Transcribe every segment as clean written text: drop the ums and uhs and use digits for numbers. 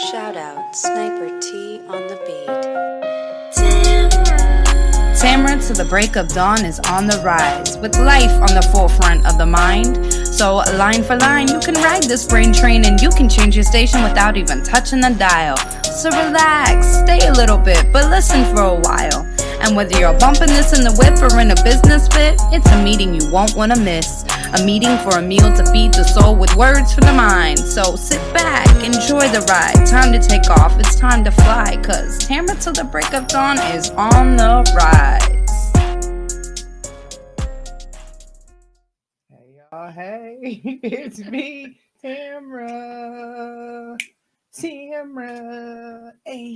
Shoutout, Sniper T on the beat. Tamara to the break of dawn is on the rise, with life on the forefront of the mind. So line for line, you can ride this brain train and you can change your station without even touching the dial. So relax, stay a little bit, but listen for a while. And whether you're bumping this in the whip or in a business fit, it's a meeting you won't want to miss. A meeting for a meal to feed the soul with words for the mind. So sit back, enjoy the ride. Time to take off, it's time to fly. Cause Tamara to the break of dawn is on the rise. Hey y'all, hey, it's me, Tamara. Tamara, hey,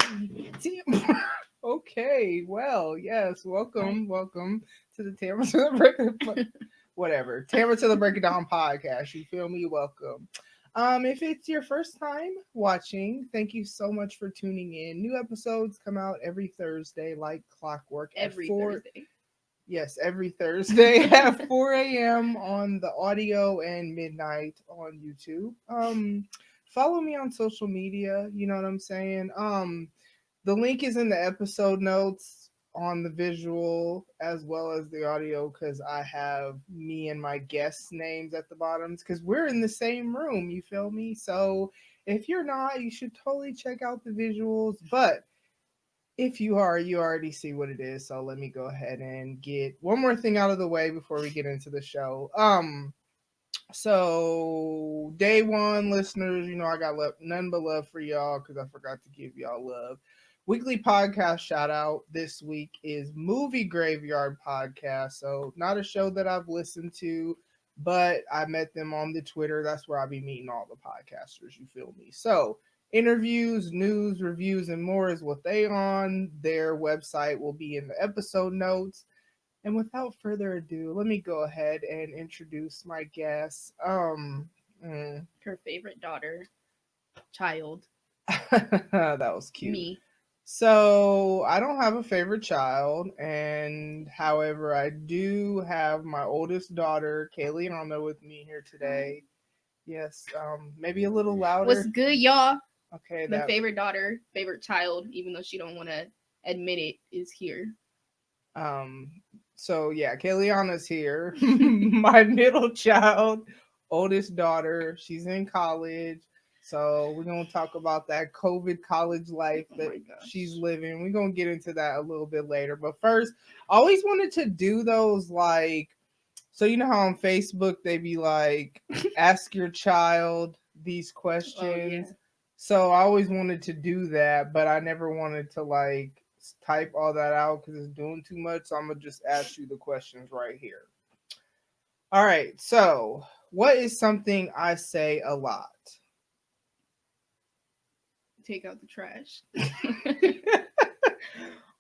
Tamara. Okay, well, yes, welcome to the Tamara to the break of whatever. Tamara to the Break It Down podcast. You feel me? Welcome. If it's your first time watching, thank you so much for tuning in. New episodes come out every Thursday, like clockwork. Every Thursday. Yes, every Thursday at 4 a.m. on the audio and midnight on YouTube. Follow me on social media. You know what I'm saying? The link is in the episode notes on the visual as well as the audio because I have me and my guests' names at the bottoms because we're in the same room, you feel me? So if you're not, you should totally check out the visuals. But if you are, you already see what it is. So let me go ahead and get one more thing out of the way before we get into the show. So day one listeners, you know, I got none but love for y'all because I forgot to give y'all love. Weekly podcast shout out this week is Movie Graveyard Podcast. So not a show that I've listened to, but I met them on the Twitter. That's where I'll be meeting all the podcasters. You feel me? So interviews, news, reviews, and more is what they on. Their website will be in the episode notes. And without further ado, let me go ahead and introduce my guest. Her favorite daughter, child. That was cute. Me. So I don't have a favorite child, and however, I do have my oldest daughter, Kayleeahna, with me here today. Yes, maybe a little louder. What's good, y'all? Okay, The favorite daughter, favorite child, even though she don't want to admit it, is here. So yeah, Kayleeahna's here. My middle child, oldest daughter. She's in college. So we're going to talk about that COVID college life that she's living. We're going to get into that a little bit later. But first, I always wanted to do those like, so you know how on Facebook they be like, ask your child these questions. Oh, yeah. So I always wanted to do that, but I never wanted to like type all that out because it's doing too much. So I'm going to just ask you the questions right here. All right. So what is something I say a lot? Take out the trash.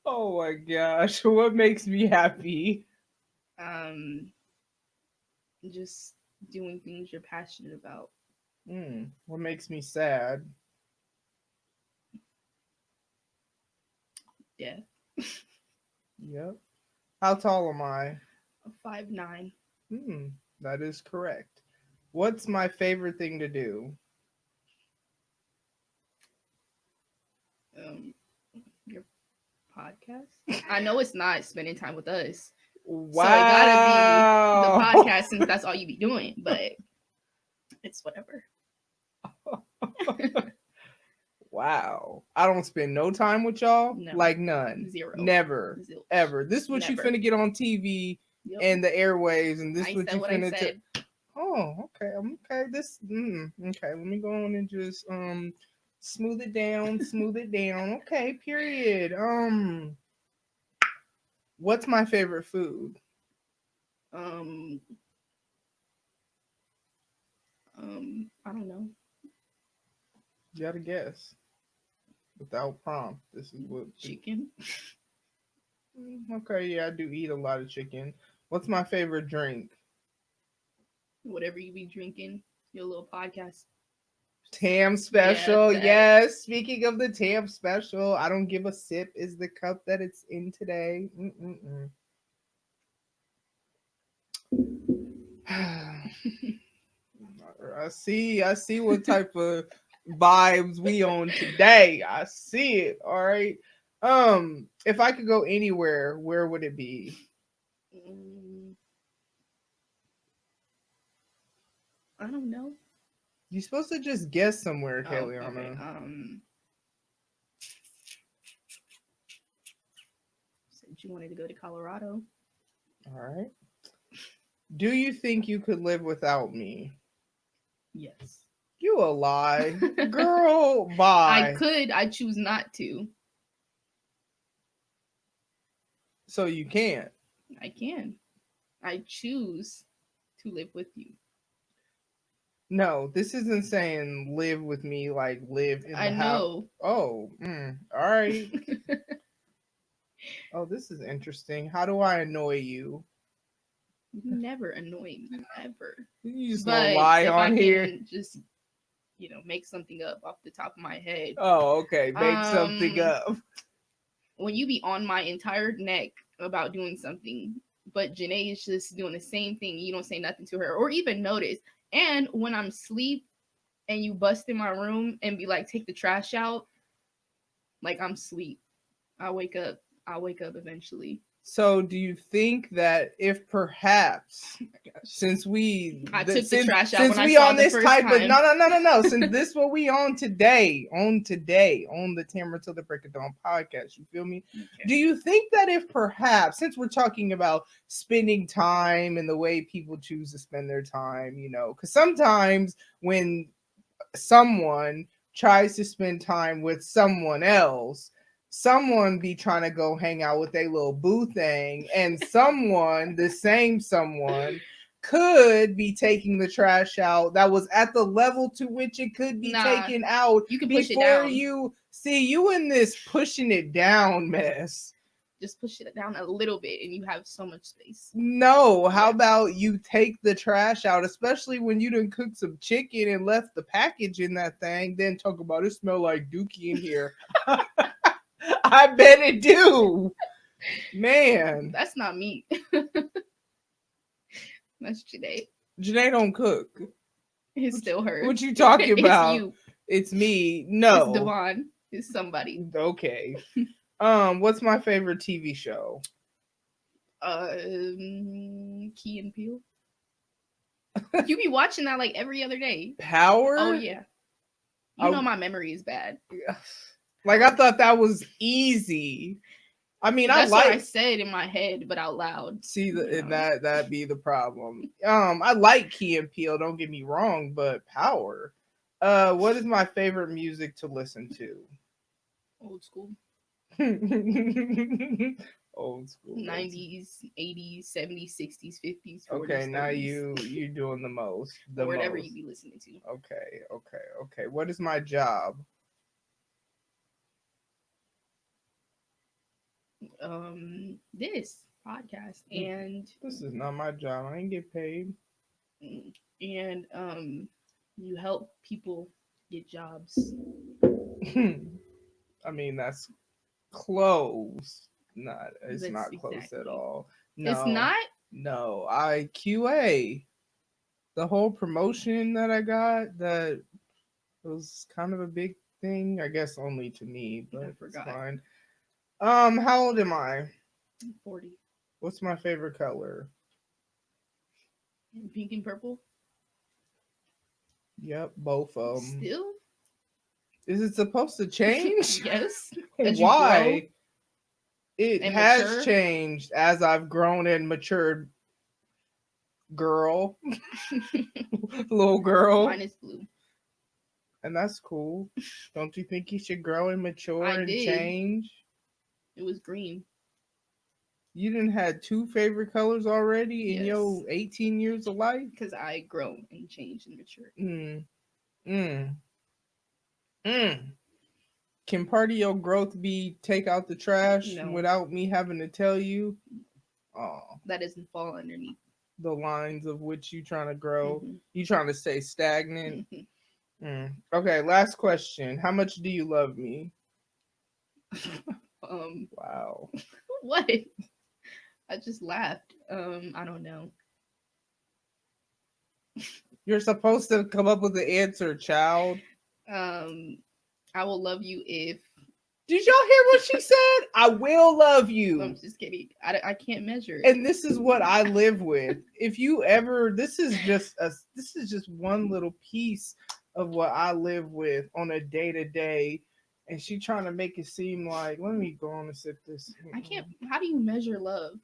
Oh my gosh, what makes me happy? Just doing things you're passionate about. What makes me sad? Yeah. Yep. How tall am I? 5'9". That is correct. What's my favorite thing to do? Your podcast. I know it's not spending time with us. Wow. So it gotta be the podcast since that's all you be doing, but it's whatever. Wow. I don't spend no time with y'all? No. Like none. Zero. Never. Zilch. Ever. This is what you Never. finna get on TV and the airwaves, and this is what you finna Oh, okay. Okay. This okay. Let me go on and just smooth it down. Okay, period. What's my favorite food? I don't know. You gotta guess. Without prompt. This is what Chicken. Okay, yeah, I do eat a lot of chicken. What's my favorite drink? Whatever you be drinking, your little podcast. Tam special, Yeah, yes. Speaking of the Tam special, I don't give a sip is the cup that it's in today. I see what type of vibes we on today. I see it. All right. If I could go anywhere, where would it be? I don't know. You're supposed to just guess somewhere, Oh, Kayleeahna. okay. Said you wanted to go to Colorado. All right. Do you think you could live without me? Yes. You a lie. Girl, bye. I could. I choose not to. So you can't. I can. I choose to live with you. No, this isn't saying live with me like live in the I house. know. Oh, all right. Oh, this is interesting. How do I annoy you? You never annoy me, ever. You just But gonna lie if on I here. can just, make something up off the top of my head. Oh, okay. Make something up. When you be on my entire neck about doing something, but Janae is just doing the same thing, you don't say nothing to her or even notice. And when I'm asleep and you bust in my room and be like, take the trash out, like I'm asleep. I'll wake up eventually. So do you think that if perhaps since took the trash out when I saw on the this first type of time. no since this what we on today on the Tamara Till the Break of Dawn podcast, you feel me? Okay. Do you think that if perhaps, since we're talking about spending time and the way people choose to spend their time, because sometimes when someone tries to spend time with someone else, someone be trying to go hang out with a little boo thing, and the same someone could be taking the trash out that was at the level to which it could be taken out. You can push it before down. you see you in this pushing it down mess. Just push it down a little bit and you have so much space. No, how about you take the trash out, especially when you done cooked some chicken and left the package in that thing, then talk about it smell like dookie in here. I bet it do. Man. That's not me. That's Janae. Janae don't cook. It's still her. What you talking about? It's you. It's me. No. It's Devon. It's somebody. Okay. What's my favorite TV show? Key and Peele. You be watching that like every other day. Power? Oh yeah. You know my memory is bad. Like I thought that was easy. I mean, that's what I said in my head, but out loud. See, that'd be the problem. I like Key and Peele. Don't get me wrong, but Power. What is my favorite music to listen to? Old school. Old school. 90s, 80s, 70s, 60s, 50s, 40s. Okay, 30s. now you're doing the most. Or whatever you be listening to. Okay. What is my job? This podcast, and this is not my job. I ain't get paid. And you help people get jobs. I mean, that's close. It's not close exactly. at all. No, it's not. No, I QA. The whole promotion that I got, that was kind of a big thing. I guess only to me, but it's fine. How old am I? 40. What's my favorite color? Pink and purple. Yep, both of them. Still? Is it supposed to change? Yes. Why? It has changed as I've grown and matured. Girl. Little girl. Mine is blue. And that's cool. Don't you think you should grow and mature and change? It was green. You didn't had two favorite colors already in your 18 years of life? Because I grow and change and mature. Can part of your growth be take out the trash without me having to tell you? Oh, that doesn't fall underneath the lines of which you trying to grow. You trying to stay stagnant. Okay, last question. How much do you love me? Wow. What? I just laughed. I don't know. You're supposed to come up with the answer, child. I will love you if. Did y'all hear what she said? I will love you. I'm just kidding. I can't measure it. And this is what I live with. If you ever, this is just one little piece of what I live with on a day to day. And she trying to make it seem like, let me go on and sip this. I can't. How do you measure love?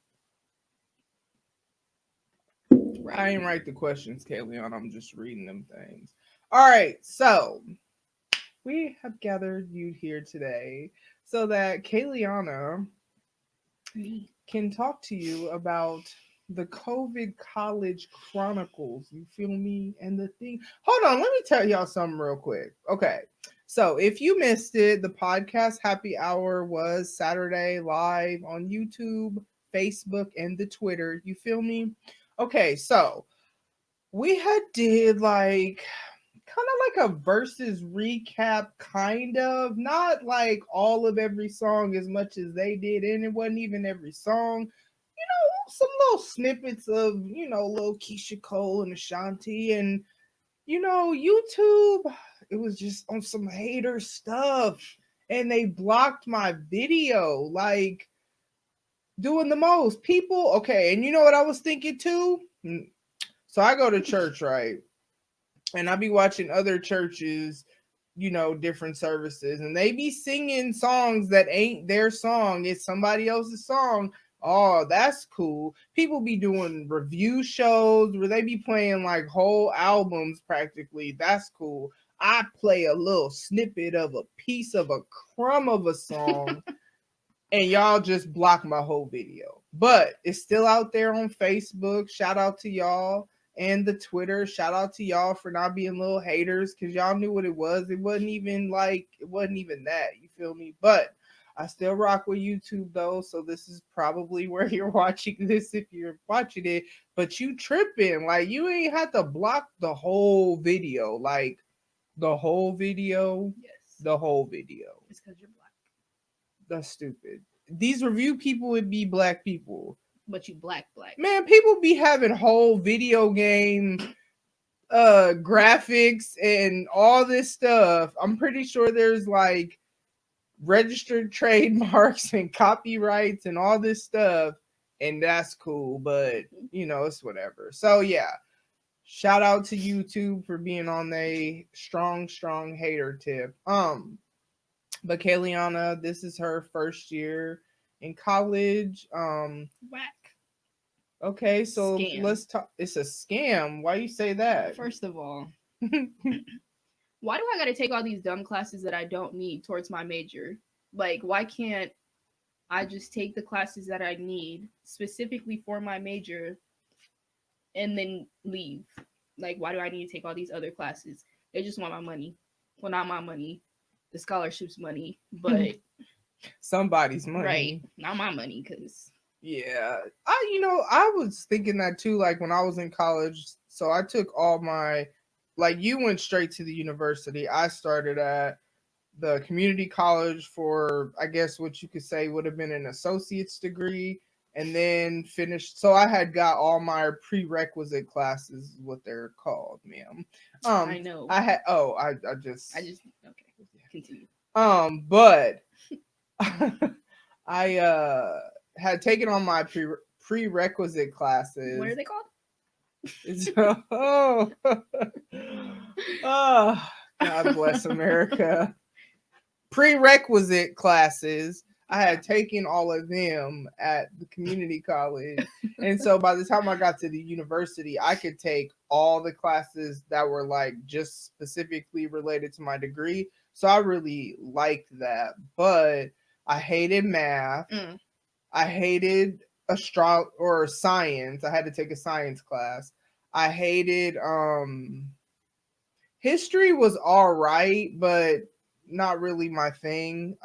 Right. I ain't write the questions, Kayleeahna. I'm just reading them things. All right, so we have gathered you here today so that Kayleeahna can talk to you about the COVID College Chronicles. You feel me? And the thing. Hold on, let me tell y'all something real quick. Okay. So if you missed it, the podcast happy hour was Saturday live on YouTube, Facebook, and the Twitter. You feel me? Okay, so we had did like kind of like a versus recap, kind of, not like all of every song as much as they did, and it wasn't even every song. You know, some little snippets of, you know, little Keisha Cole and Ashanti, and you know, YouTube, it was just on some hater stuff, and they blocked my video, like doing the most. People, okay, and you know what I was thinking too? So I go to church, right? And I be watching other churches, you know, different services, and they be singing songs that ain't their song. It's somebody else's song. Oh, that's cool. People be doing review shows where they be playing like whole albums practically. That's cool. I play a little snippet of a piece of a crumb of a song and y'all just block my whole video. But it's still out there on Facebook. Shout out to y'all. And the Twitter. Shout out to y'all for not being little haters, because y'all knew what it was. It wasn't even that. You feel me? But I still rock with YouTube though. So this is probably where you're watching this if you're watching it. But you tripping. Like, you ain't had to block the whole video. Like, the whole video. Yes. The whole video. It's because you're black. That's stupid. These review people would be black people. But you black. Man, people be having whole video game graphics and all this stuff. I'm pretty sure there's like registered trademarks and copyrights and all this stuff, and that's cool, but you know, it's whatever. So yeah, shout out to YouTube for being on a strong hater tip. But Kayleeahna, this is her first year in college. Whack. Okay, so Scam. let's talk. It's a scam. Why you say that? First of all, why do I got to take all these dumb classes that I don't need towards my major? Like, why can't I just take the classes that I need specifically for my major and then leave? Like, why do I need to take all these other classes? They just want my money. Well, not my money. The scholarship's money, but somebody's money. Right. Not my money, because... Yeah. I was thinking that too, like when I was in college. So I took all my, like, you went straight to the university. I started at the community college for, I guess what you could say would have been an associate's degree, and then finished. So I had got all my prerequisite classes, is what they're called, ma'am. I know. I just okay. Continue. But I had taken on my prerequisite classes. What are they called? Oh, God bless America. Prerequisite classes. I had taken all of them at the community college. And so by the time I got to the university, I could take all the classes that were like just specifically related to my degree. So I really liked that. But I hated math. I hated science. I had to take a science class. I hated history was all right, but not really my thing.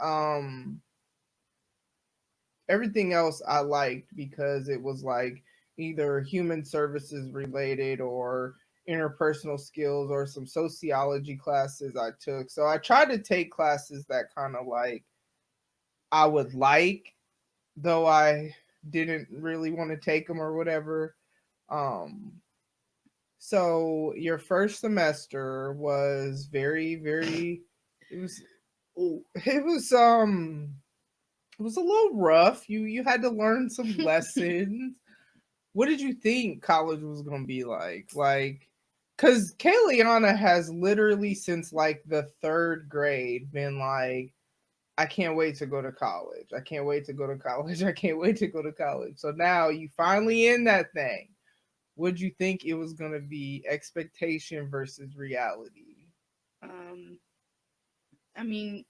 Everything else I liked because it was like either human services related or interpersonal skills or some sociology classes I took. So I tried to take classes that kind of like I would like, though I didn't really want to take them or whatever. So your first semester was very, very. It was. It was. It was a little rough. You had to learn some lessons. What did you think college was gonna be like? Like, cause Kayleeahna has literally since like the third grade been like, I can't wait to go to college. I can't wait to go to college. I can't wait to go to college. So now you finally in that thing. Would you think it was gonna be expectation versus reality? Um, I mean,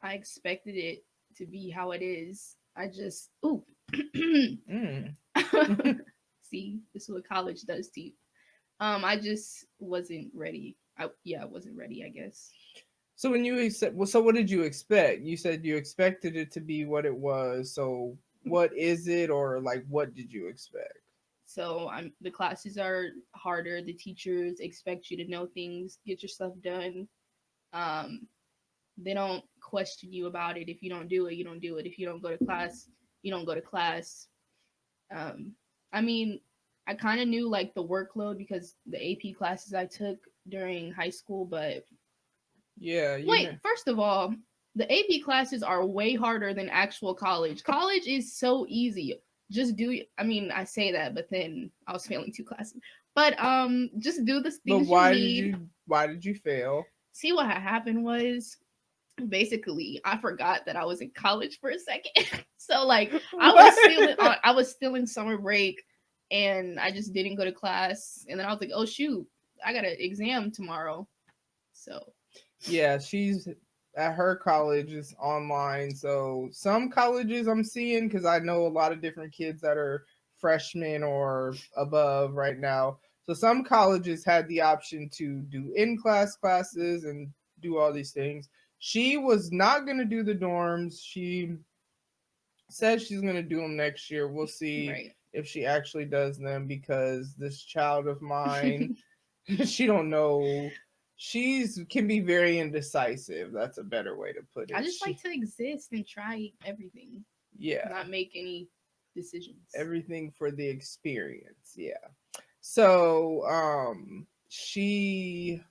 I expected it to be how it is. I just ooh. Mm. See, this is what college does to you. I just wasn't ready. I wasn't ready, I guess. So when you accept, well, so what did you expect? You said you expected it to be what it was. So what is it, or like what did you expect? So the classes are harder. The teachers expect you to know things, get your stuff done. Um, they don't question you about it. If you don't do it, you don't do it. If you don't go to class, you don't go to class. Um, I mean, I kind of knew like the workload because the AP classes I took during high school, but Yeah, you wait, know. first of all, the AP classes are way harder than actual college. College is so easy. Just do I mean, I say that, but then I was failing two classes. But just do the But things you need. why did you fail? See what had happened was basically I forgot that I was in college for a second. So like What? I was still in summer break and I just didn't go to class and then I was like, "Oh shoot, I got an exam tomorrow." So, Yeah, she's at her college is online. So some colleges I'm seeing because I know a lot of different kids that are freshmen or above right now. So some colleges had the option to do in class classes and do all these things. She was not going to do the dorms. She says she's going to do them next year. We'll see right. if she actually does them because this child of mine, she don't know. She's can be very indecisive. That's a better way to put I it. just like to exist and try everything, Yeah, not make any decisions. everything for the experience. Yeah. So, she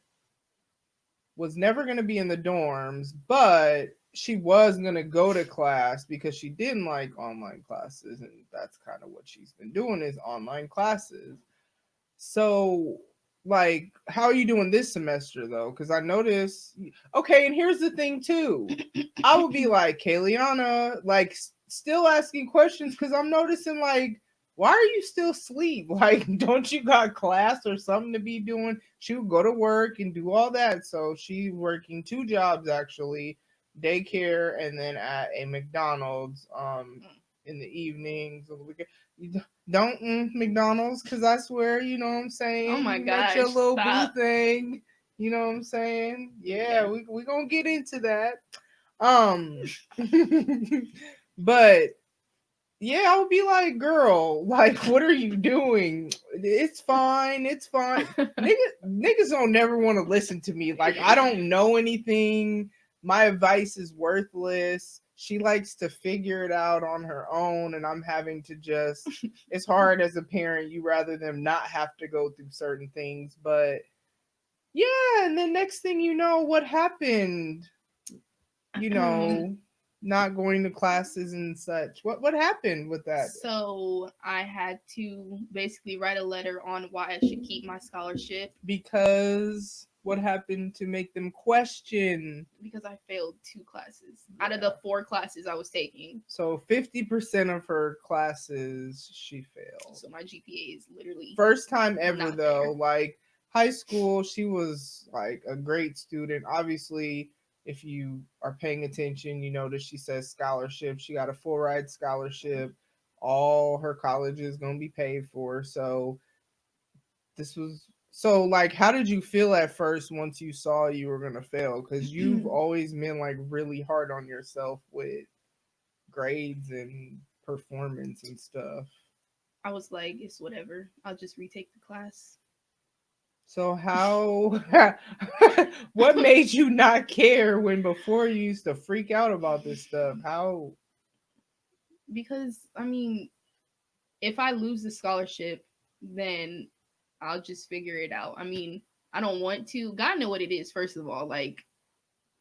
was never going to be in the dorms, but she was going to go to class because she didn't like online classes, and that's kind of what she's been doing is online classes. So, like, how are you doing this semester though? Because I noticed. Okay, and here's the thing too. I would be like, Kayleeahna, like, still asking questions because I'm noticing like, why are you still asleep? Like, don't you got class or something to be doing? She would go to work and do all that. So she's working two jobs actually, daycare and then at a McDonald's in the evenings. Don't McDonald's because I swear, you know what I'm Oh saying? my You met your gosh, little boo stop. thing. You know what I'm saying? Yeah, Okay. we gonna get into that. Um, but yeah, I would be like, girl, like, what are you doing? It's fine, it's fine. Niggas don't never want to listen to me. Like, I don't know anything. My advice is worthless. She likes to figure it out on her own, and I'm having to just. It's hard as a parent. You rather them not have to go through certain things, but yeah. And then next thing you know, what happened? You know, not going to classes and such. What happened with that? So I had to basically write a letter on why I should keep my scholarship Because what happened to make them question? because I failed two classes out of the four classes I was taking. So 50% of her classes she failed. So my GPA is literally First time ever not though. there. Like high school, she was like a great student. Obviously, if you are paying attention, you notice she says scholarship. She got a full ride scholarship. All her college is gonna be paid for. So this was so like how did you feel at first once you saw you were gonna fail? Because you've always been like really hard on yourself with grades and performance and stuff. I was like, it's whatever. I'll just retake the class. So how what made you not care when before you used to freak out about this stuff? How Because I mean, if I lose the scholarship, then I'll just figure it out. I mean, I don't want to. God know what it is, first of all. Like,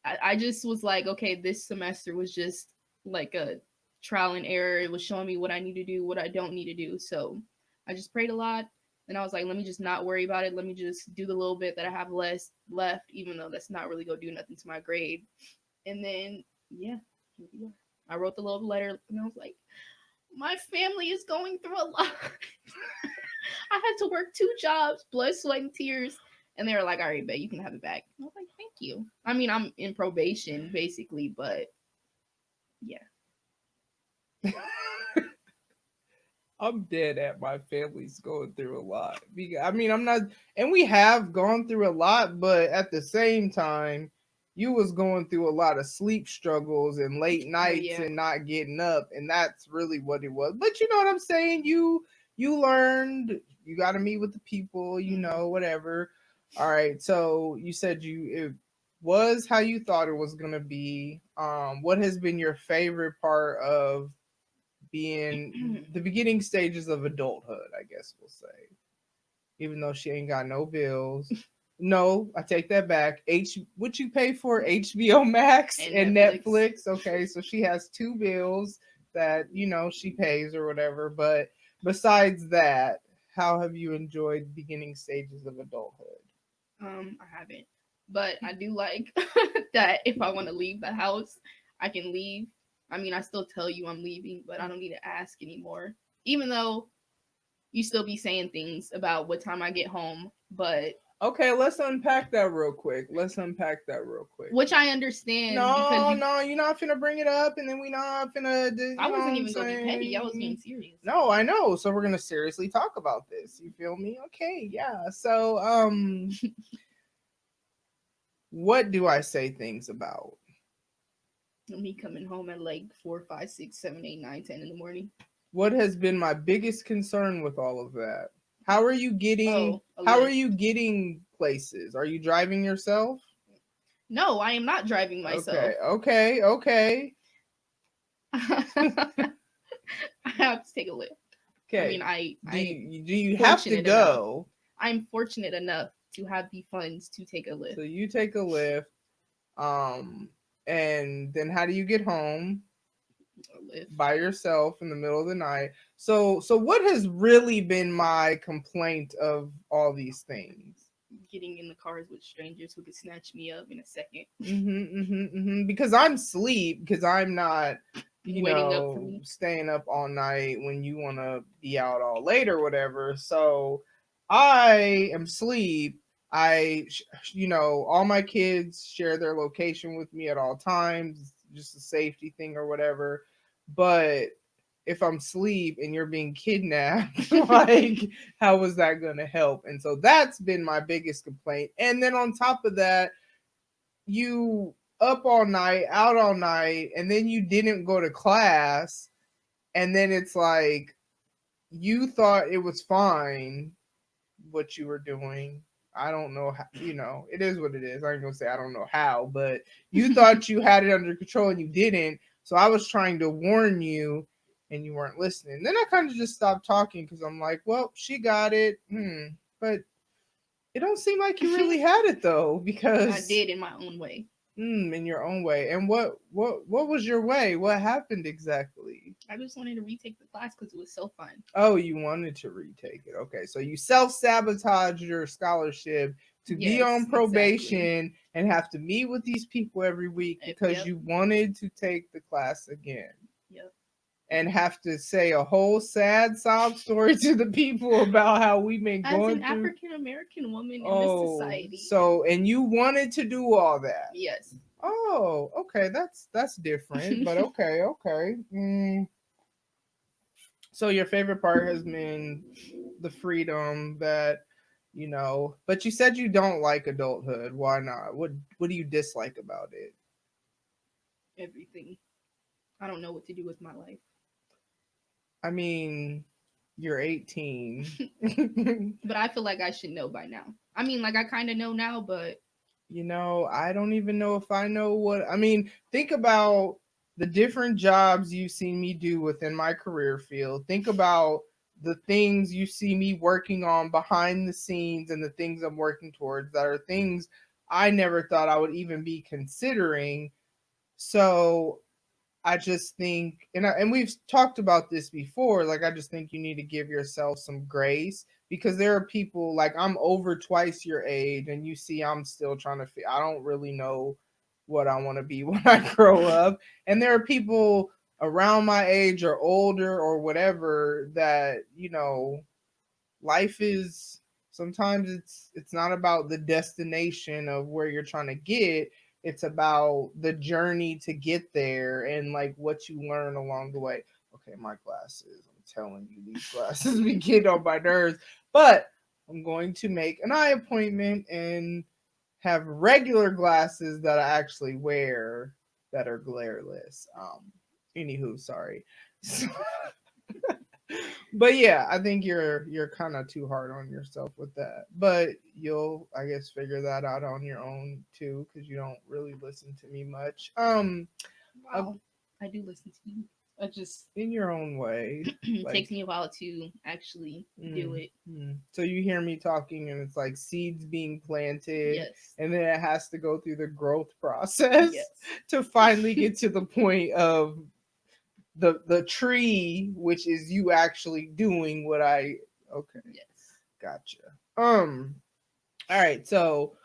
I just was like, okay, this semester was just like a trial and error. It was showing me what I need to do, what I don't need to do. So I just prayed a lot. And I was like, let me just not worry about it. Let me just do the little bit that I have less left, even though that's not really going to do nothing to my grade. And then, yeah, here we are. I wrote the little letter and I was like, my family is going through a lot. I had to work 2 jobs, blood, sweat, and tears. And they were like, all right, bet you can have it back. I was like, thank you. I mean, I'm in probation, basically, but yeah. I'm dead at my family's going through a lot. I mean, I'm not, and we have gone through a lot, but at the same time, you was going through a lot of sleep struggles and late nights yeah. and not getting up, and that's really what it was. But you know what I'm saying? You learned, you got to meet with the people, you know, whatever. All right, so you said it was how you thought it was gonna be. What has been your favorite part of being the beginning stages of adulthood, I guess we'll say. Even though she ain't got no bills. No, I take that back. What you pay for? HBO Max and Netflix. Okay, so she has 2 bills that, you know, she pays or whatever. But besides that, how have you enjoyed beginning stages of adulthood? I haven't. But I do like that if I want to leave the house, I can leave. I mean, I still tell you I'm leaving, but I don't need to ask anymore. Even though you still be saying things about what time I get home, but okay, let's unpack that real quick. Which I understand. No, you're not finna bring it up, and then we not finna. I wasn't even gonna be petty. I was being serious. No, I know. So we're gonna seriously talk about this. You feel me? Okay, yeah. So, what do I say things about? Me coming home at like 4, 5, 6, 7, 8, 9, 10 in the morning. What has been my biggest concern with all of that? How are you getting? How are you getting places? Are you driving yourself? No, I am not driving myself. Okay. I have to take a lift. Okay. I mean, do you have to go? I'm fortunate enough to have the funds to take a lift. So you take a lift, and then how do you get home? By yourself in the middle of the night. So what has really been my complaint of all these things? Getting in the cars with strangers who could snatch me up in a second. Because I'm asleep, because I'm not, staying up all night when you want to be out all late or whatever. So I am asleep. All my kids share their location with me at all times, just a safety thing or whatever. But if I'm asleep and you're being kidnapped, like, how was that going to help? And so that's been my biggest complaint. And then on top of that, you up all night, out all night, and then you didn't go to class. And then it's like, you thought it was fine what you were doing. I don't know how, it is what it is. I ain't gonna say I don't know how, but you thought you had it under control and you didn't. So I was trying to warn you and you weren't listening. Then I kind of just stopped talking because I'm like, well, she got it. But it don't seem like you really had it though, because I did in my own way. In your own way. And what was your way? What happened exactly? I just wanted to retake the class because it was so fun. Oh, you wanted to retake it. Okay, so you self-sabotaged your scholarship to be on probation and have to meet with these people every week because you wanted to take the class again. Yep. And have to say a whole sad sob story to the people about how we've been going as an African American woman in this society. So, and you wanted to do all that. Yes. Oh, okay, that's different, but okay. So your favorite part has been the freedom that, but you said you don't like adulthood. Why not? What do you dislike about it? Everything. I don't know what to do with my life. I mean, you're 18. But I feel like I should know by now. I mean, like, I kind of know now, but... I don't even know if I know what... I mean, think about the different jobs you've seen me do within my career field. Think about the things you see me working on behind the scenes and the things I'm working towards that are things I never thought I would even be considering. So I just think, and we've talked about this before, like, I just think you need to give yourself some grace, because there are people, like, I'm over twice your age and you see I'm still trying to I don't really know what I want to be when I grow up. And there are people around my age or older or whatever that, life is, sometimes it's not about the destination of where you're trying to get. It's about the journey to get there and like what you learn along the way. Okay, my glasses, I'm telling you, these glasses be getting on my nerves. But I'm going to make an eye appointment and have regular glasses that I actually wear that are glareless. Anywho, sorry. But yeah, I think you're kind of too hard on yourself with that. But you'll, I guess, figure that out on your own too, because you don't really listen to me much. Wow, I do listen to you. I just in your own way. it takes me a while to actually do it. So you hear me talking, and it's like seeds being planted, Yes, and then it has to go through the growth process yes. to finally get to the point of the tree, which is you actually doing what I. Okay. Yes. Gotcha. All right. So,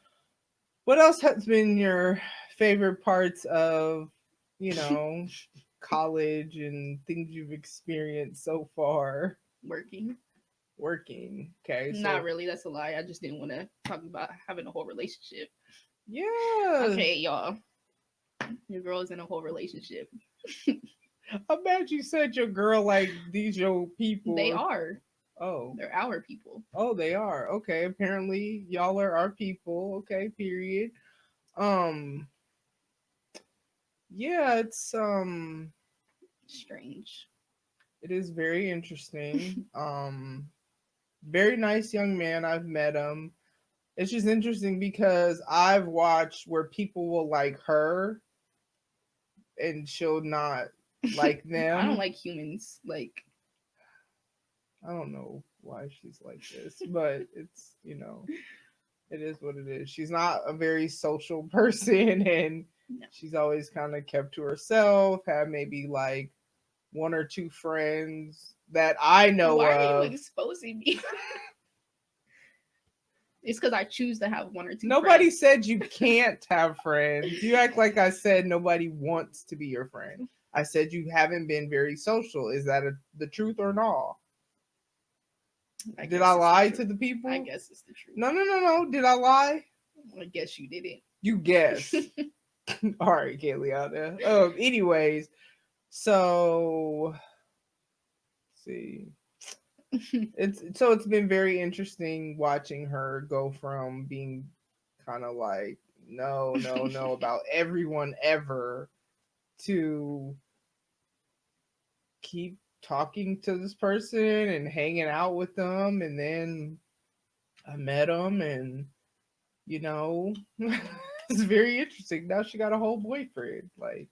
what else has been your favorite parts of, college and things you've experienced so far? Working. Okay. Not really. That's a lie. I just didn't want to talk about having a whole relationship. Yeah. Okay, y'all. Your girl is in a whole relationship. I'm mad you said your girl like these your people. They are. Oh. They're our people. Oh, they are. Okay. Apparently, y'all are our people. Okay. Period. Yeah, it's Strange. it is very interesting. Very nice young man. I've met him. It's just interesting because I've watched where people will like her and she'll not like them. I don't like humans. Like, I don't know why she's like this, but it's, it is what it is. She's not a very social person, and no. she's always kind of kept to herself, had maybe like one or two friends that I know Why of. are you exposing me? It's because I choose to have one or two Nobody friends. said you can't have friends. You act like I said nobody wants to be your friend. I said you haven't been very social. Is that the truth or not? Did I lie to the people? I guess it's the truth. No. Did I lie? I guess you didn't. You guess. All right, Kayleeahna. Anyways, so let's see. It's been very interesting watching her go from being kind of like no about everyone ever to keep talking to this person and hanging out with them, and then I met him, and it's very interesting. Now she got a whole boyfriend, like.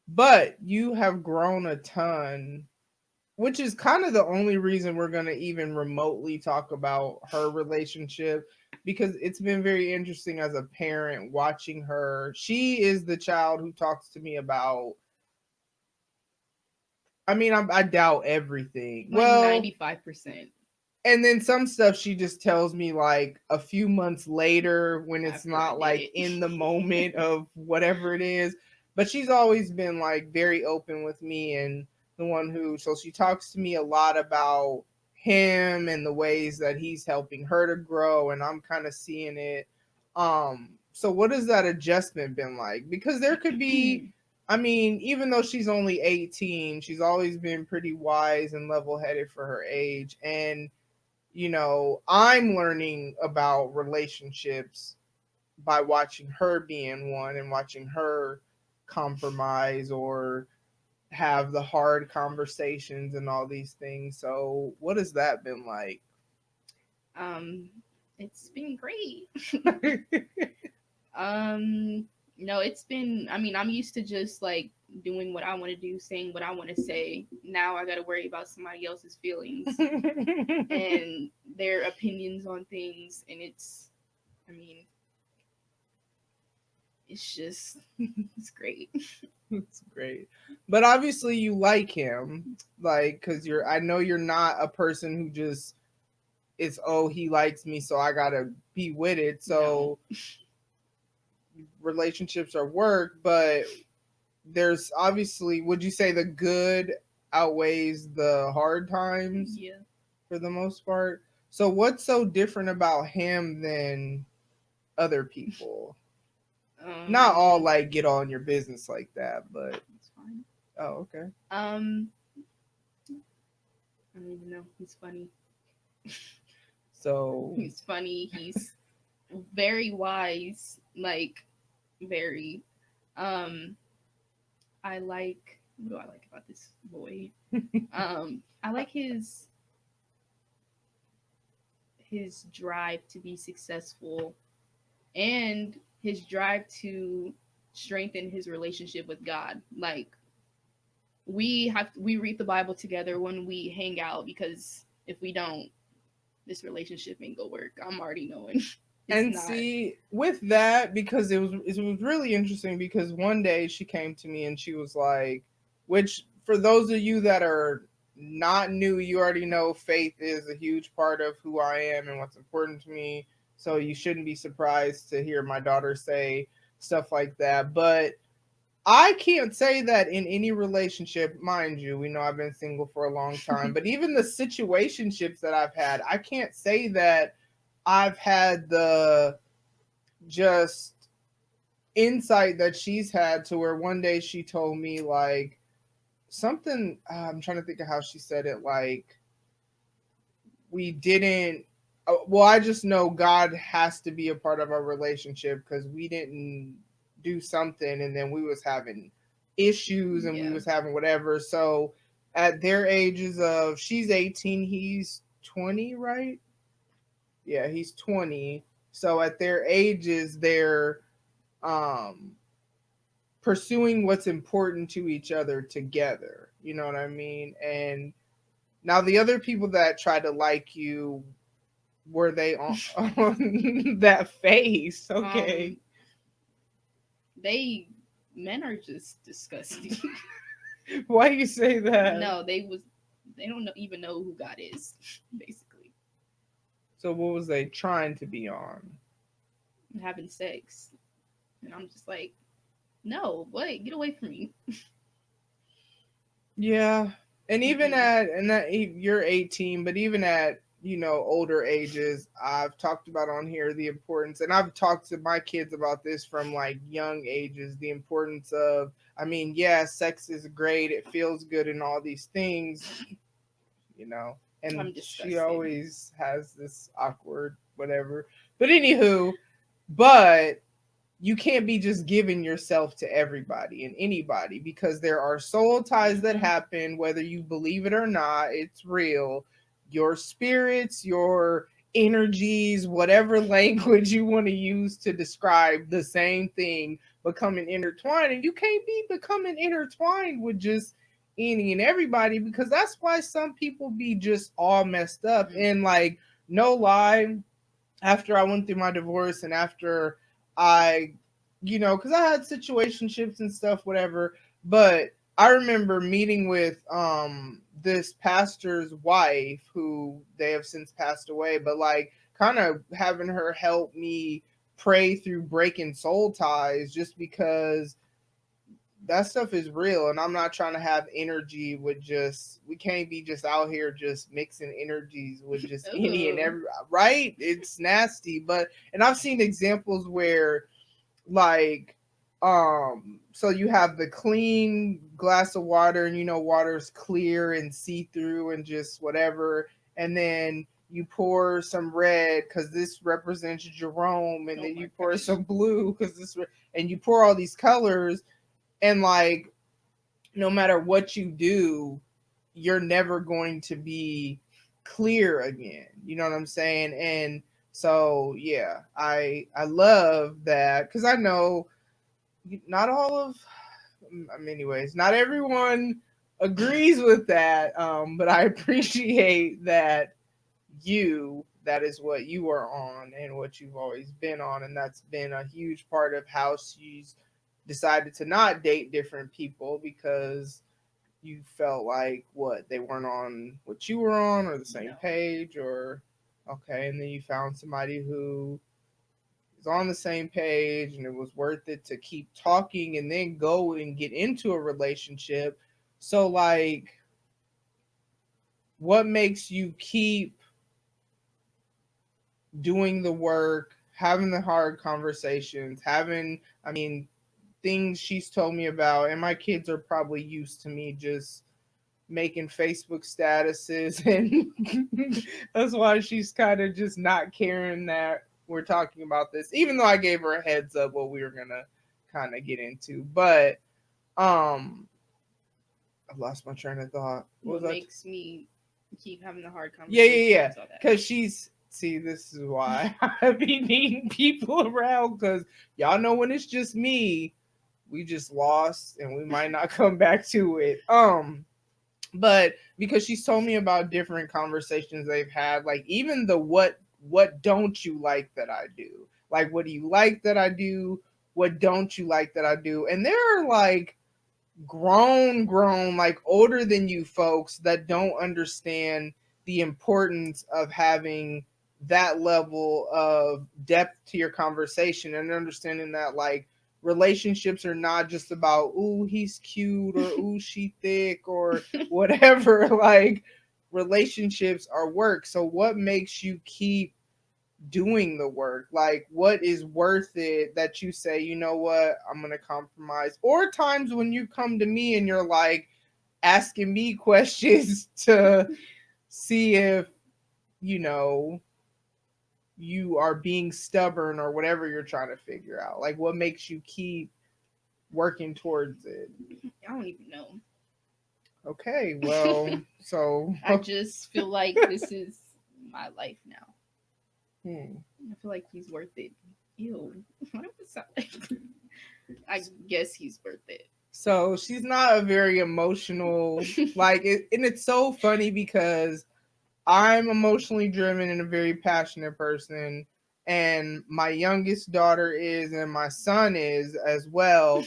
But you have grown a ton, which is kind of the only reason we're going to even remotely talk about her relationship, because it's been very interesting as a parent watching her. She is the child who talks to me about, I doubt everything. Like 95%. And then some stuff she just tells me like a few months later when it's not like in the moment of whatever it is. But she's always been like very open with me, and the one who, so she talks to me a lot about him and the ways that he's helping her to grow, and I'm kind of seeing it. So what has that adjustment been like? Because there could be, even though she's only 18, she's always been pretty wise and level-headed for her age. And, I'm learning about relationships by watching her be in one and watching her compromise or have the hard conversations and all these things. So what has that been like? It's been great. No, it's been, I'm used to just like doing what I want to do, saying what I want to say. Now I got to worry about somebody else's feelings and their opinions on things. And it's, I mean, it's just, it's great. It's great. But obviously you like him, like, because I know you're not a person who just, it's, oh, he likes me, so I gotta be with it. So relationships are work, but there's obviously, would you say the good outweighs the hard times? Yeah. For the most part. So what's so different about him than other people? Not all like get on your business like that, but it's fine. Oh, okay. I don't even know. He's funny. So he's funny. He's very wise. Like very. I like. What do I like about this boy? I like his drive to be successful and his drive to strengthen his relationship with God. Like we read the Bible together when we hang out, because if we don't, this relationship ain't gonna work. I'm already knowing. And see, with that, because it was really interesting, because one day she came to me and she was like, which for those of you that are not new, you already know faith is a huge part of who I am and what's important to me. So you shouldn't be surprised to hear my daughter say stuff like that. But I can't say that in any relationship, mind you, we know I've been single for a long time, but even the situationships that I've had, I can't say that I've had the just insight that she's had, to where one day she told me like something, I'm trying to think of how she said it, like we didn't, well, I just know God has to be a part of our relationship, because we didn't do something and then we was having issues and we was having whatever. So at their ages of, she's 18, he's 20, right? Yeah, he's 20. So at their ages, they're pursuing what's important to each other together. You know what I mean? And now the other people that try to like you, were they on that face? Okay. Men are just disgusting. Why you say that? No, they don't even know who God is, basically. So what was they trying to be on? Having sex. And I'm just like, no, wait, get away from me. Yeah. And even you're 18, but even at, older ages, I've talked about on here the importance, and I've talked to my kids about this from like young ages, the importance of, I mean, yeah, sex is great, it feels good and all these things, and she always has this awkward whatever. But anywho, but you can't be just giving yourself to everybody and anybody, because there are soul ties that happen, whether you believe it or not. It's real. Your spirits, your energies, whatever language you want to use to describe the same thing, becoming intertwined. And you can't be becoming intertwined with just any and everybody, because that's why some people be just all messed up. And like, no lie, after I went through my divorce and after I, because I had situationships and stuff, whatever. But I remember meeting with this pastor's wife, who they have since passed away, but like kind of having her help me pray through breaking soul ties, just because that stuff is real, and I'm not trying to have energy with just, we can't be just out here just mixing energies with just any and every, right? It's nasty. But, and I've seen examples where like, so you have the clean glass of water, and water's clear and see-through and just whatever, and then you pour some red because this represents Jerome, and then you pour some blue because this, and you pour all these colors. And like, no matter what you do, you're never going to be clear again. You know what I'm saying? And so, yeah, I love that, because I know not all of anyways, not everyone agrees with that. But I appreciate that that is what you are on and what you've always been on, and that's been a huge part of how she's decided to not date different people because you felt like what they weren't on what you were on or the same No. page or okay, and then you found somebody who is on the same page and it was worth it to keep talking and then go and get into a relationship. So like what makes you keep doing the work, having the hard conversations, I mean, things she's told me about, and my kids are probably used to me just making Facebook statuses, and that's why she's kind of just not caring that we're talking about this, even though I gave her a heads up what we were gonna kind of get into. But I've lost my train of thought. What makes me keep having the hard Yeah, conversations? because she's see, this is why I be needing people around, because y'all know when it's just me, we just lost and we might not come back to it. But because she's told me about different conversations they've had, like even the what don't you like that I do? Like what do you like that I do? What don't you like that I do? And there are like grown, like older than you folks that don't understand the importance of having that level of depth to your conversation and understanding that like relationships are not just about ooh he's cute or ooh she thick or whatever. Like relationships are work. So what makes you keep doing the work? Like what is worth it that you say, you know what, I'm gonna compromise? Or times when you come to me and you're like asking me questions to see if you know you are being stubborn or whatever you're trying to figure out. Like what makes you keep working towards it? I don't even know. Okay, well, so I just feel like this is my life now. I feel like he's worth it. Ew. What was that like? I guess he's worth it. So she's not a very emotional, like, and it's so funny because I'm emotionally driven and a very passionate person, and my youngest daughter is, and my son is as well,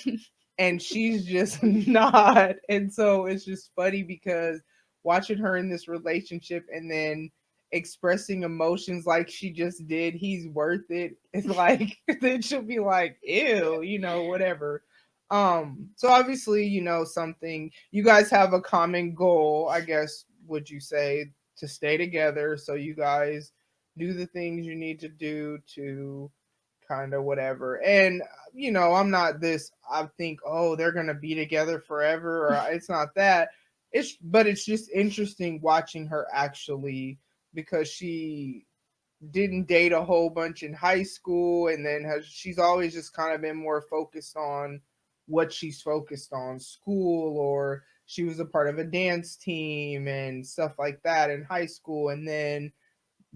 and she's just not. And so it's just funny because watching her in this relationship and then expressing emotions like she just did, he's worth it. It's like then she'll be like, ew, whatever. So obviously, something you guys have a common goal, I guess, would you say, to stay together, so you guys do the things you need to do to kind of whatever. And I'm not this, I think, oh, they're gonna be together forever, or it's not that. But it's just interesting watching her actually, because she didn't date a whole bunch in high school, and then she's always just kind of been more focused on what she's focused on, school, or she was a part of a dance team and stuff like that in high school, and then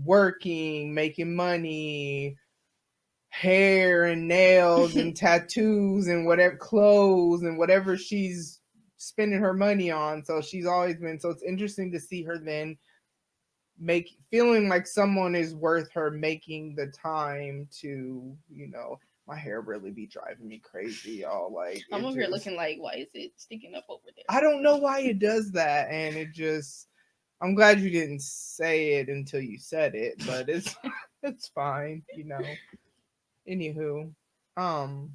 working, making money, hair and nails and tattoos and whatever, clothes and whatever she's spending her money on. So she's always been, so it's interesting to see her then feeling like someone is worth her making the time to, my hair really be driving me crazy, y'all. Like I'm over here looking like, why is it sticking up over there? I don't know why it does that, and it just, I'm glad you didn't say it until you said it, but it's it's fine, Anywho, all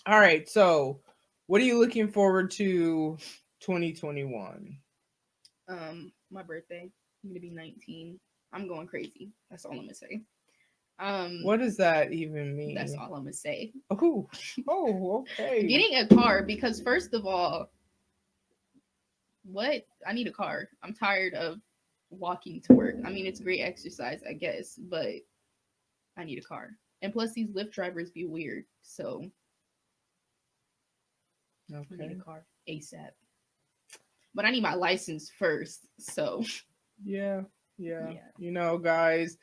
right. So, what are you looking forward to 2021? My birthday. I'm gonna be 19. I'm going crazy. That's all I'm gonna say. What does that even mean? That's all I'm gonna say. Oh, okay. Getting a car, because first of all, what? I need a car. I'm tired of walking to work. I mean, it's great exercise, I guess, but I need a car. And plus, these Lyft drivers be weird, so Okay. I need a car ASAP. But I need my license first, so yeah. Guys,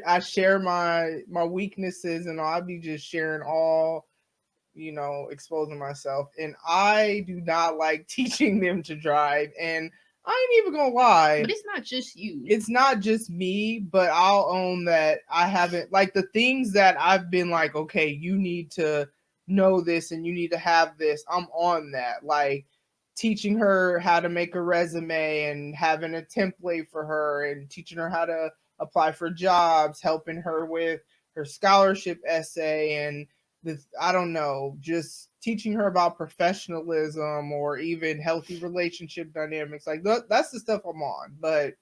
I share my weaknesses, and I'll be just sharing all exposing myself. And I do not like teaching them to drive. And I ain't even gonna lie. But it's not just you. It's not just me, but I'll own that I haven't, like, the things that I've been like, okay, you need to know this and you need to have this. I'm on that. Like, teaching her how to make a resume and having a template for her and teaching her how to apply for jobs, helping her with her scholarship essay and this, I don't know, just teaching her about professionalism or even healthy relationship dynamics. Like that's the stuff I'm on, but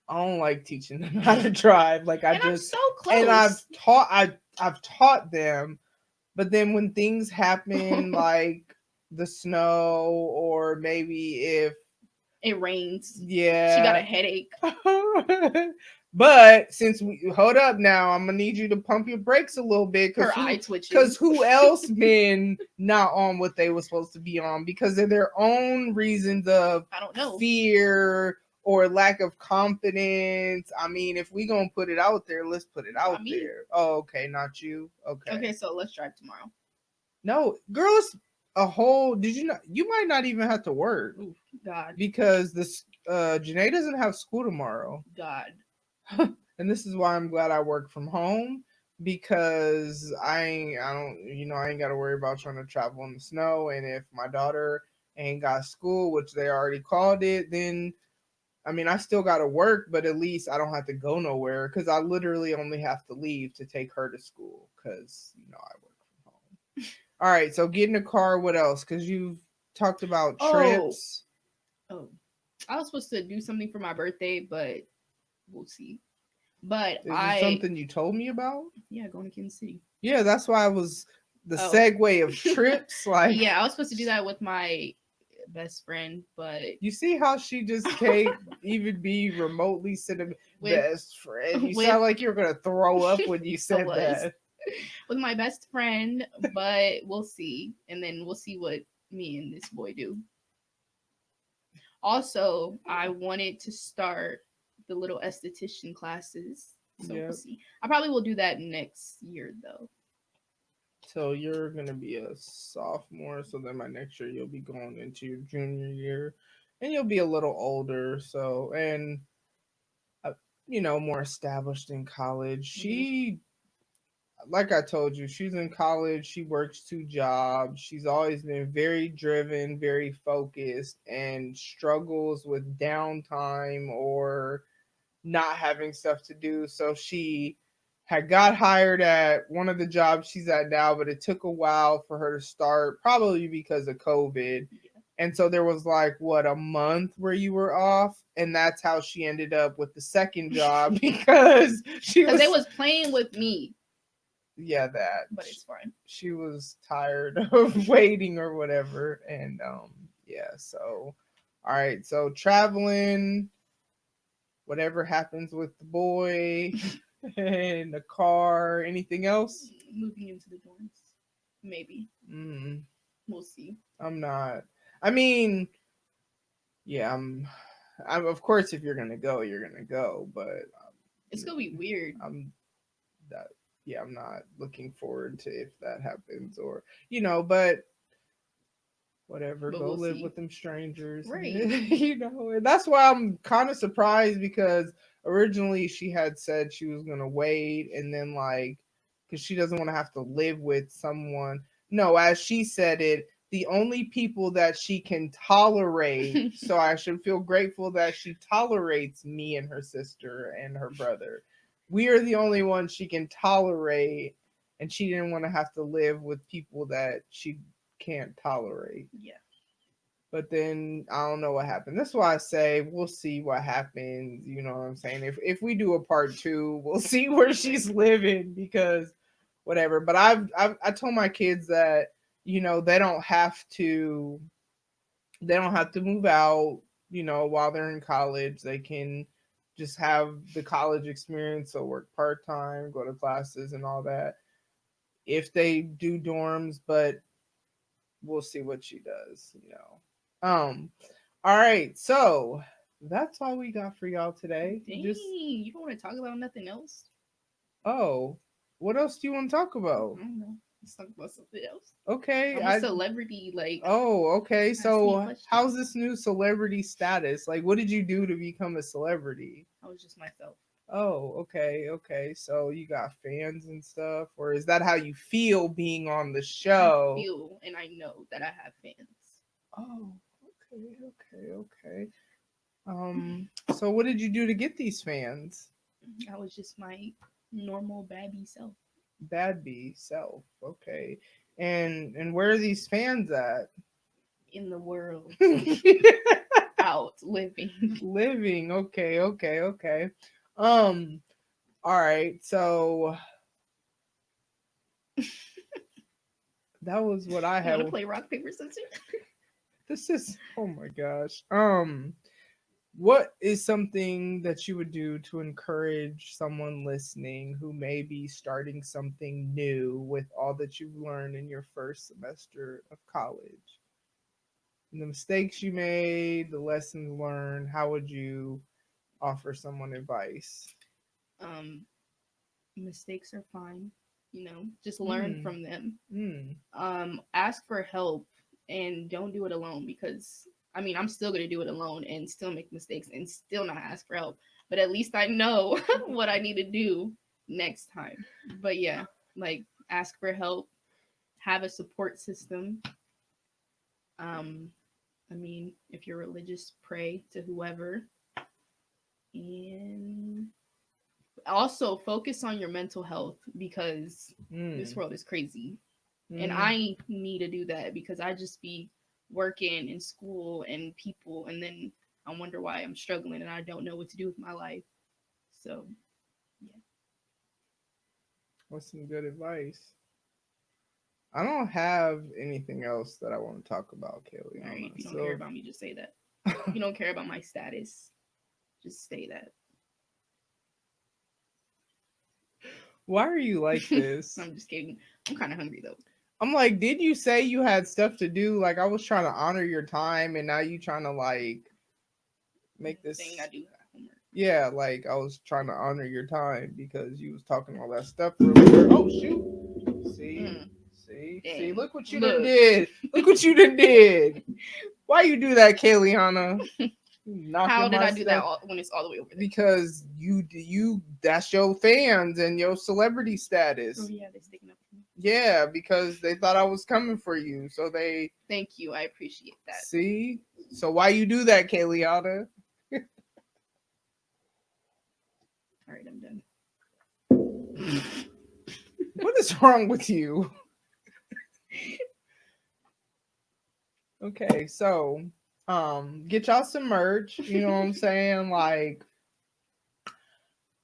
I don't like teaching them how to drive. Like I'm so close. And I've taught them, but then when things happen like the snow or maybe if it rains, yeah, she got a headache. But since we hold up now, I'm gonna need you to pump your brakes a little bit Her eye twitching. Because who else been not on what they were supposed to be on because of their own reasons of I don't know fear or lack of confidence. I mean, if we gonna put it out there, let's put it out there. Oh, okay, not you. Okay. Okay, so let's drive tomorrow. No, girls, a whole. Did you not? You might not even have to work. Ooh, God. Because this Janae doesn't have school tomorrow. God. And this is why I'm glad I work from home because I ain't got to worry about trying to travel in the snow. And if my daughter ain't got school, which they already called it, then I mean I still got to work, but at least I don't have to go nowhere because I literally only have to leave to take her to school because I work from home. All right, so get in the car. What else? Because you've talked about trips. Oh, I was supposed to do something for my birthday, but we'll see. But is it something you told me about? Yeah, going to Kansas City. Yeah, that's why I was the segue of trips. Like, yeah, I was supposed to do that with my best friend, but you see how she just can't even be remotely sentimental. Best friend. You sound like you're gonna throw up when you said that. With my best friend, but we'll see, and then we'll see what me and this boy do. Also, I wanted to start the little esthetician classes. So we'll see. I probably will do that next year though. So you're gonna be a sophomore, so then by next year you'll be going into your junior year, and you'll be a little older. So and more established in college. She, like I told you, she's in college. She works 2 jobs. She's always been very driven, very focused, and struggles with downtime or not having stuff to do. So she had got hired at one of the jobs she's at now, but it took a while for her to start, probably because of COVID. And so there was like a month where you were off, and that's how she ended up with the second job because they was playing with me. Yeah, that. But it's fine. She was tired of waiting or whatever, and yeah. So, all right. So traveling. Whatever happens with the boy and the car, anything else? Moving into the dorms, maybe. We'll see. I'm not. I mean, yeah, I'm. Of course, if you're gonna go, you're gonna go. But it's gonna be weird. I'm not looking forward to if that happens or but. Whatever, go live with them strangers, right? And that's why I'm kind of surprised because originally she had said she was gonna wait, and then because she doesn't want to have to live with someone. No, as she said it, the only people that she can tolerate. So I should feel grateful that she tolerates me and her sister and her brother. We are the only ones she can tolerate, and she didn't want to have to live with people that she can't tolerate. Yeah. But then I don't know what happened. That's why I say we'll see what happens. You know what I'm saying? If we do a part 2, we'll see where she's living because whatever. But I told my kids that they don't have to move out. While they're in college, they can just have the college experience. So work part-time, go to classes, and all that. If they do dorms, but we'll see what she does, all right, so that's all we got for y'all today. Dang, you don't want to talk about nothing else? Oh, what else do you want to talk about? I don't know. Let's talk about something else. Okay. I'm a celebrity, like. Oh, okay. Ask me So questions. how's this new celebrity status? Like, what did you do to become a celebrity? I was just myself. Oh, okay, okay. So you got fans and stuff, or is that how you feel being on the show? I feel and I know that I have fans. Oh, okay, okay, okay. So what did you do to get these fans? I was just my normal babby self Bad bee self. Okay. And where are these fans at? in the world, out living. Living. Okay, okay, okay. Um, all right. So that was what I You had. want to play rock paper scissors? This is, oh my gosh. What is something that you would do to encourage someone listening who may be starting something new with all that you've learned in your first semester of college? And the mistakes you made, the lessons learned, how would you offer someone advice? Um, mistakes are fine. Just learn Mm, from them. mm. Ask for help and don't do it alone because I'm still gonna do it alone and still make mistakes and still not ask for help. But at least I know what I need to do next time. But yeah, like ask for help, have a support system. Um, if you're religious, pray to whoever. And also focus on your mental health because this Mm, world is crazy. And mm. I need to do that because I just be working in school and people, and then I wonder why I'm struggling and I don't know what to do with my life. So, yeah. What's some good advice? I don't have anything else that I want to talk about, All right. Kayleeahna. If you don't care So, about me, just say that. If you don't care about my status, just say that. why are you like this? I'm just kidding. I'm kind of hungry though. I'm like, did you say you had stuff to do? Like, I was trying to honor your time, and now you trying to like make this. Saying I do have homework. Yeah, like I was trying to honor your time because you was talking all that stuff earlier. Oh shoot! See, see. Dang. Look what you done Look. did. Look what you done did. Why you do that, Kayleeahna? How Knocking did my I do that stuff when it's all the way over there? because you that's your fans and your celebrity status. Oh yeah, they're sticking up for me. Yeah, because they thought I was coming for you, so they Thank you. I appreciate that. see. So why you do that, Kayleeahna? All right, I'm done. What is wrong with you? Okay, so get y'all some merch, you know what I'm saying? Like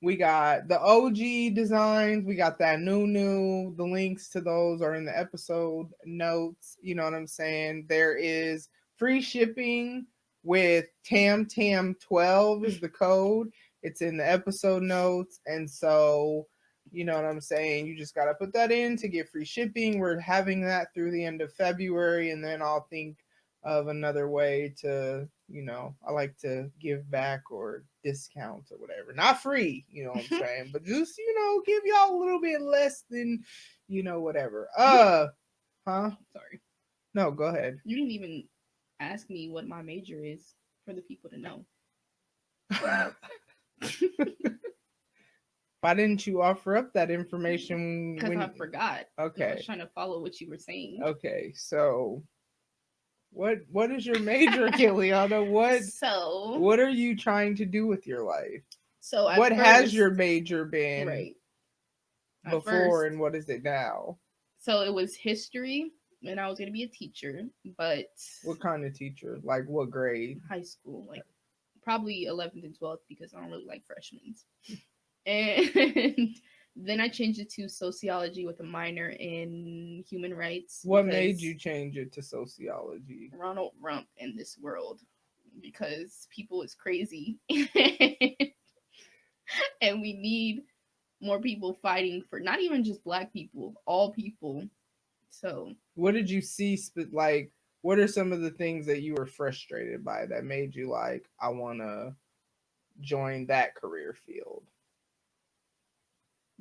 we got the OG designs, we got that new. The links to those are in the episode notes, you know what I'm saying? There is free shipping with TamTam12 is the code. It's in the episode notes, and so you know what I'm saying? You just got to put that in to get free shipping. We're having that through the end of February, and then I'll think of another way to, I like to give back or discounts or whatever. Not free, you know what I'm saying? But just, give y'all a little bit less than, whatever. Huh? Sorry. No, go ahead. You didn't even ask me what my major is for the people to know. Why didn't you offer up that information? Because I forgot. Okay. I was trying to follow what you were saying. Okay, so what is your major, Kayleeahna? What are you trying to do with your life? So what has your major been right before, and what is it now? So it was history, and I was going to be a teacher, but what kind of teacher? Like what grade? High school, like probably 11th and 12th because I don't really like freshmen. And then I changed it to sociology with a minor in human rights. What made you change it to sociology? Ronald Rump in this world, because people is crazy. And we need more people fighting for not even just Black people, all people. So what did you see, like what are some of the things that you were frustrated by that made you like, I want to join that career field?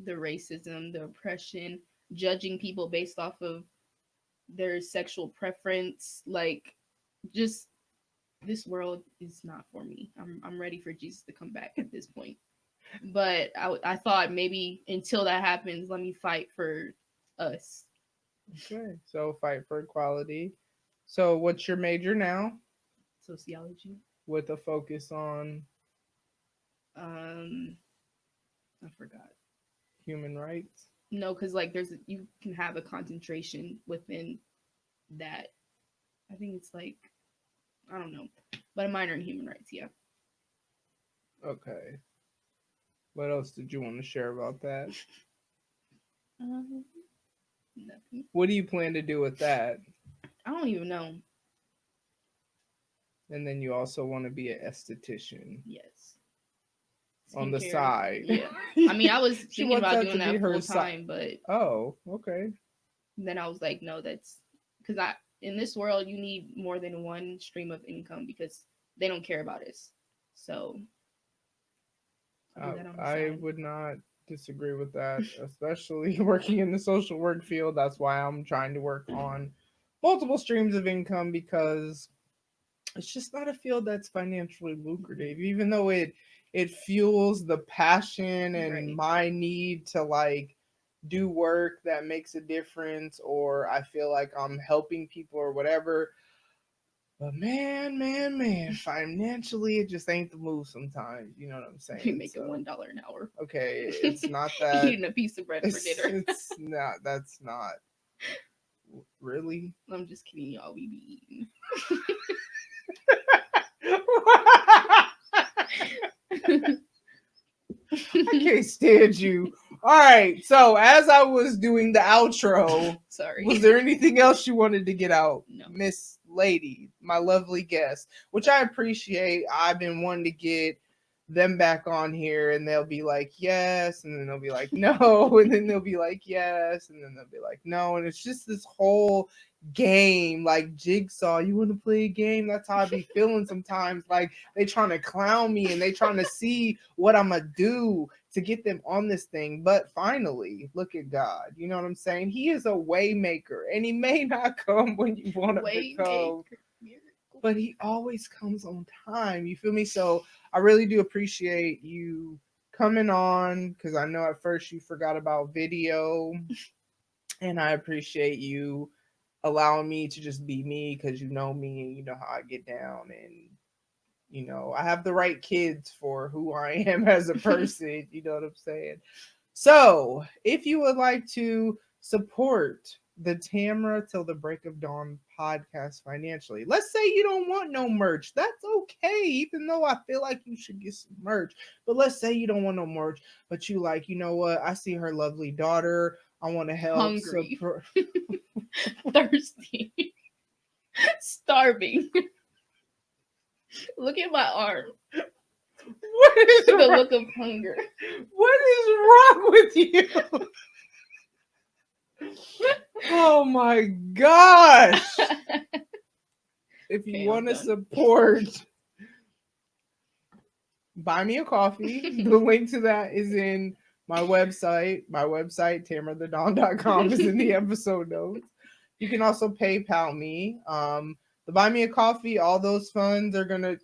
The racism, the oppression, judging people based off of their sexual preference. Like, just this world is not for me. I'm ready for Jesus to come back at this point. But I thought maybe until that happens, let me fight for us. Okay, so fight for equality. So what's your major now? Sociology. With a focus on I forgot. human rights. No, because like you can have a concentration within that. I think it's like, I don't know, but a minor in human rights. Yeah. Okay. What else did you want to share about that? Nothing. What do you plan to do with that? I don't even know. And then you also want to be an esthetician. Yes. On the Skincare. side. Yeah. I mean, I was She thinking wants about that doing to be that her full side. time, but Oh, okay. then I was like, no, that's because in this world you need more than one stream of income because they don't care about us. So I'll do that on the I side. would not disagree with that, especially working in the social work field. That's why I'm trying to work on multiple streams of income, because it's just not a field that's financially lucrative, even though it fuels the passion and Right. my need to like do work that makes a difference, or I feel like I'm helping people or whatever. But man, financially, it just ain't the move sometimes. You know what I'm saying? You make it $1 an hour. Okay, it's not that. Eating a piece of bread for dinner. It's not. That's not. Really? I'm just kidding, y'all. We be eating. I can't stand you. All right. So as I was doing the outro, Sorry. was there anything else you wanted to get out, No. Miss Lady, my lovely guest, which I appreciate. I've been wanting to get them back on here, and they'll be like yes, and then they'll be like no, and then they'll be like yes, and then they'll be like no, and it's just this whole game like Jigsaw. You want to play a game? That's how I be feeling sometimes. Like they trying to clown me and they trying to see what I'm gonna do to get them on this thing. But finally, look at God. You know what I'm saying? He is a way maker, and he may not come when you want him to come, but he always comes on time. You feel me? So I really do appreciate you coming on, because I know at first you forgot about video, and I appreciate you allowing me to just be me, because you know me and you know how I get down, and you know I have the right kids for who I am as a person. You know what I'm saying? So if you would like to support the Tamra Till the Break of Dawn podcast financially, let's say you don't want no merch, that's okay, even though I feel like you should get some merch. But let's say you don't want no merch, but you like, you know what, I see her lovely daughter, I want to help. Hungry. Thirsty. Starving. Look at my arm. What is The wrong? look of hunger. What is wrong with you? Oh my gosh. If you Okay, want to I'm done. support, buy me a coffee. The link to that is in my website. My website, tamrathedon.com, is in the episode notes. You can also PayPal me. The buy me a coffee, all those funds are gonna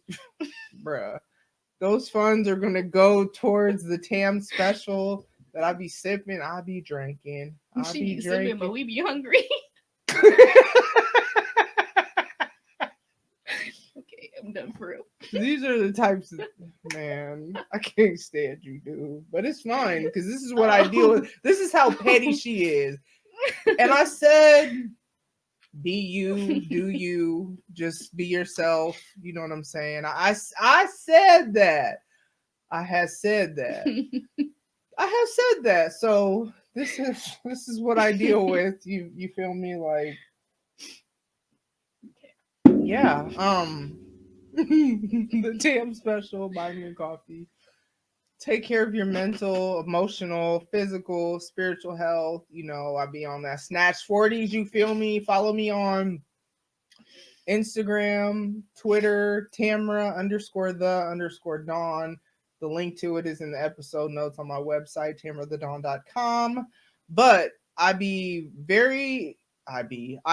those funds are gonna go towards the Tam special that I be sipping, I be drinking. I She be be sipping, but drinking. we be hungry. Okay, I'm done for real. These are the types of, man, I can't stand you, dude. But it's fine, because this is what I deal with. This is how petty she is. And I said, be you, do you, just be yourself. You know what I'm saying? I said that. I have said that. I have said that. So this is what I deal with. You feel me? Like, yeah. The Tam special, buy me a coffee. Take care of your mental, emotional, physical, spiritual health. You know, I be on that Snatch 40s. You feel me? Follow me on Instagram, Twitter, Tamra_the_Dawn. The link to it is in the episode notes on my website, tamrathedon.com. But I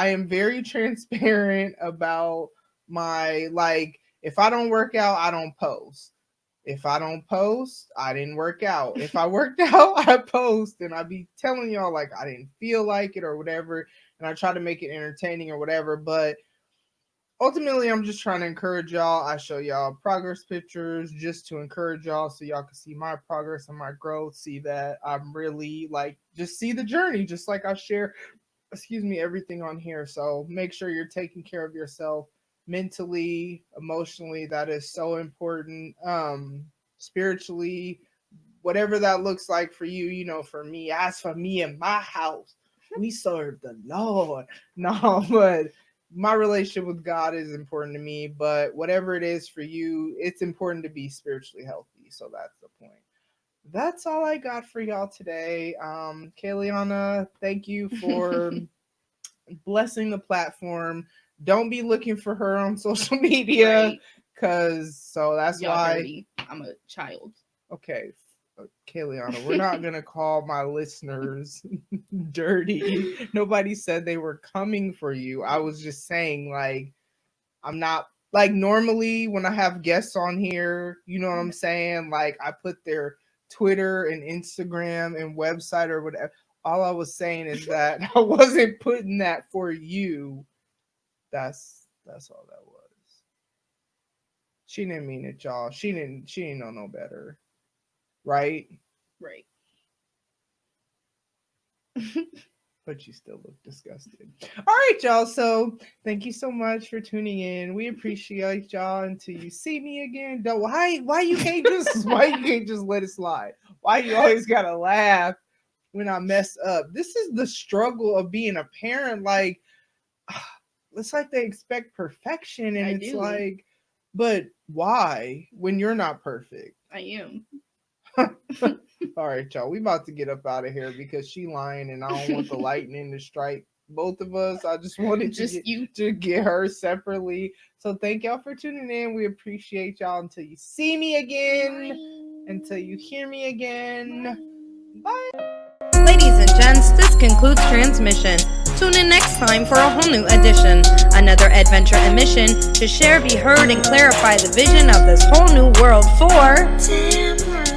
am very transparent about my, like, if I don't work out, I don't post. If I don't post, I didn't work out. If I worked out, I post, and I be telling y'all like I didn't feel like it or whatever, and I try to make it entertaining or whatever. But ultimately, I'm just trying to encourage y'all. I show y'all progress pictures just to encourage y'all, so y'all can see my progress and my growth. See that I'm really like, just see the journey, just like I share, everything on here. So make sure you're taking care of yourself mentally, emotionally. That is so important. Spiritually, whatever that looks like for you. You know, for me, as for me and my house, we serve the Lord. No, but my relationship with God is important to me. But whatever it is for you, it's important to be spiritually healthy. So that's the point. That's all I got for y'all today. Kayleeahna, thank you for blessing the platform. Don't be looking for her on social media, because that's Y'all why. dirty. I'm a child. Okay, Kayleeahna, we're not gonna call my listeners dirty. Nobody said they were coming for you. I was just saying, like, I'm not, like, normally when I have guests on here, you know what I'm saying? Like, I put their Twitter and Instagram and website or whatever. All I was saying is that I wasn't putting that for you. That's all that was. She didn't mean it, y'all. She didn't know no better. Right? Right. But you still look disgusted. All right, y'all. So thank you so much for tuning in. We appreciate y'all until you see me again. Why you can't just let it slide? Why you always gotta laugh when I mess up? This is the struggle of being a parent. Like, it's like they expect perfection, and it's like, but why when you're not perfect? I am. All right, y'all. We about to get up out of here because she lying, and I don't want the lightning to strike both of us. I just wanted to get her separately. So thank y'all for tuning in. We appreciate y'all until you see me again. Bye. Until you hear me again. Bye. Ladies and gents, this concludes transmission. Tune in next time for a whole new edition. Another adventure and mission to share, be heard, and clarify the vision of this whole new world for...